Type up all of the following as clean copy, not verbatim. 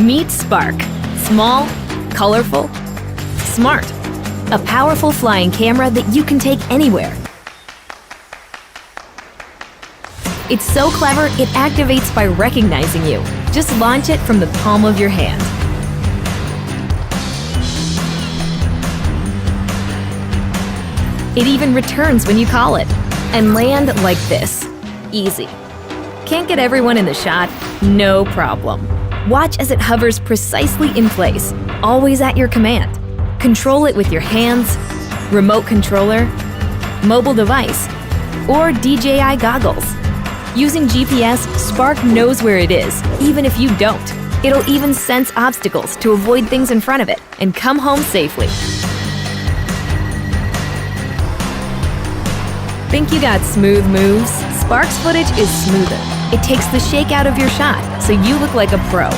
Meet Spark. Small, colorful, smart. A powerful flying camera that you can take anywhere. It's so clever, it activates by recognizing you. Just launch it from the palm of your hand. It even returns when you call it. And land like this. Easy. Can't get everyone in the shot? No problem. Watch as it hovers precisely in place, always at your command. Control it with your hands, remote controller, mobile device, or DJI goggles. Using GPS, Spark knows where it is, even if you don't. It'll even sense obstacles to avoid things in front of it and come home safely. Think you got smooth moves? Spark's footage is smoother. It takes the shake out of your shot, so you look like a pro.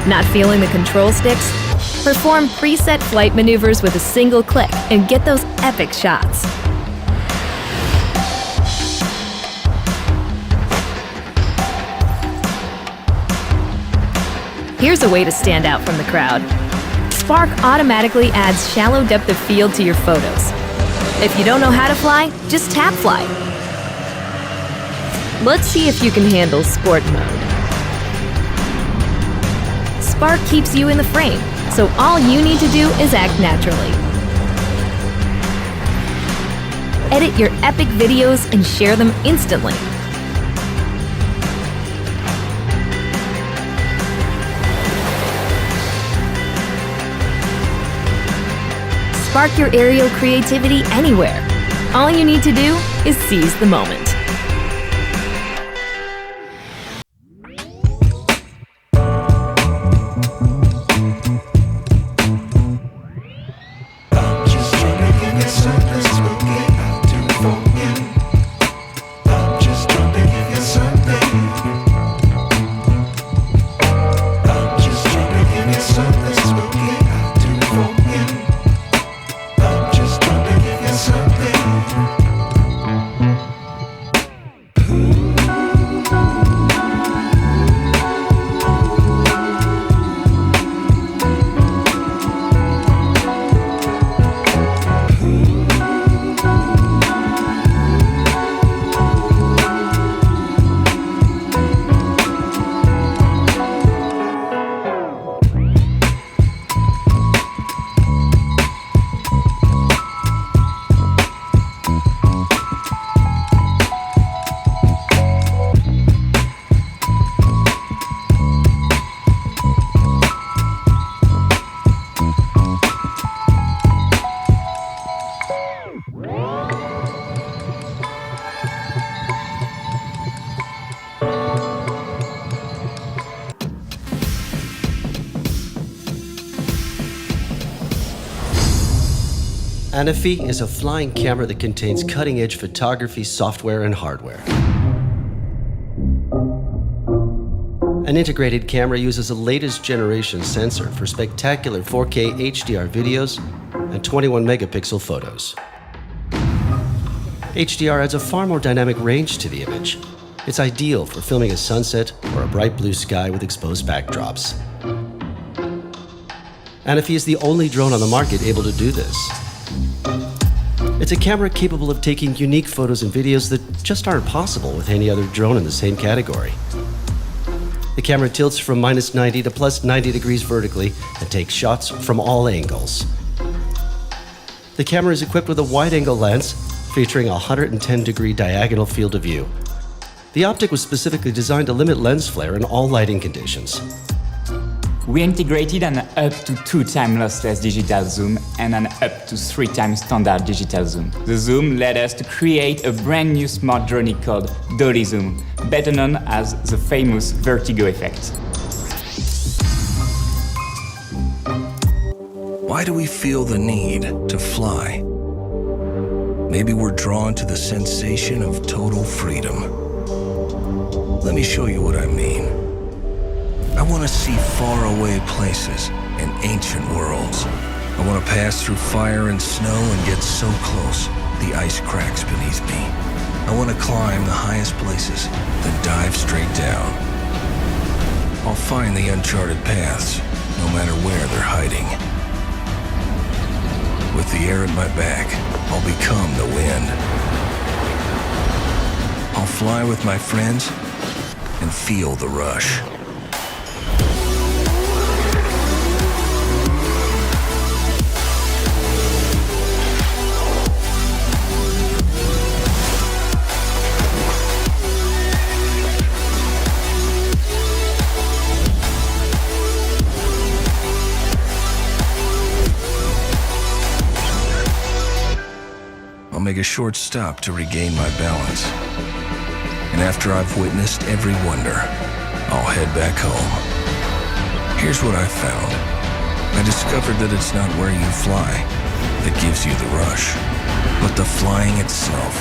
Not feeling the control sticks? Perform preset flight maneuvers with a single click and get those epic shots. Here's a way to stand out from the crowd. Spark automatically adds shallow depth of field to your photos. If you don't know how to fly, just tap fly. Let's see if you can handle sport mode. Spark keeps you in the frame, so all you need to do is act naturally. Edit your epic videos and share them instantly. Spark your aerial creativity anywhere. All you need to do is seize the moment. ANAFI is a flying camera that contains cutting-edge photography software and hardware. An integrated camera uses a latest generation sensor for spectacular 4K HDR videos and 21 megapixel photos. HDR adds a far more dynamic range to the image. It's ideal for filming a sunset or a bright blue sky with exposed backdrops. ANAFI is the only drone on the market able to do this. It's a camera capable of taking unique photos and videos that just aren't possible with any other drone in the same category. The camera tilts from -90 to +90 degrees vertically and takes shots from all angles. The camera is equipped with a wide-angle lens featuring a 110-degree diagonal field of view. The optic was specifically designed to limit lens flare in all lighting conditions. We integrated an up to 2 times lossless digital zoom and an up to 3 times standard digital zoom. The zoom led us to create a brand new smart drone called Dolly Zoom, better known as the famous vertigo effect. Why do we feel the need to fly? Maybe we're drawn to the sensation of total freedom. Let me show you what I mean. I want to see faraway places and ancient worlds. I want to pass through fire and snow and get so close, the ice cracks beneath me. I want to climb the highest places, then dive straight down. I'll find the uncharted paths, no matter where they're hiding. With the air at my back, I'll become the wind. I'll fly with my friends and feel the rush. I'll make a short stop to regain my balance. And after I've witnessed every wonder, I'll head back home. Here's what I found. I discovered that it's not where you fly that gives you the rush, but the flying itself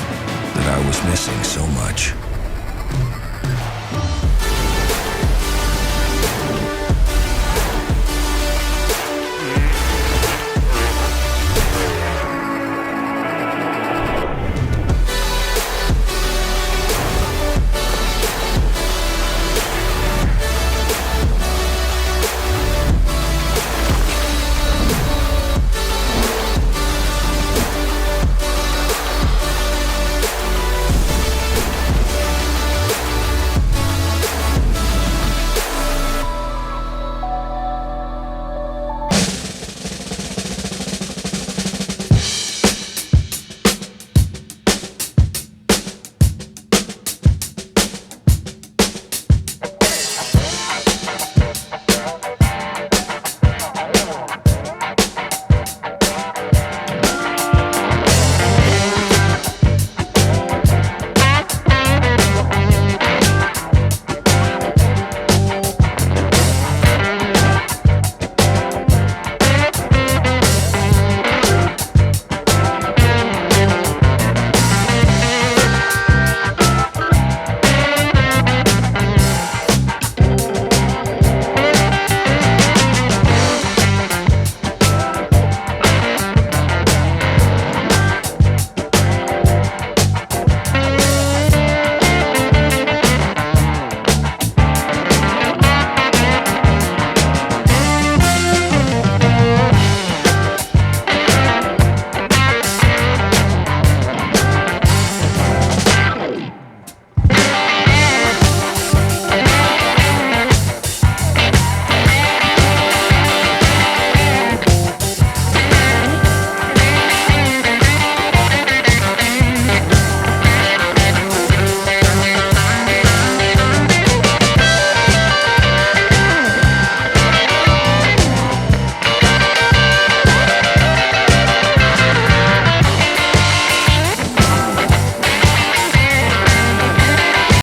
that I was missing so much.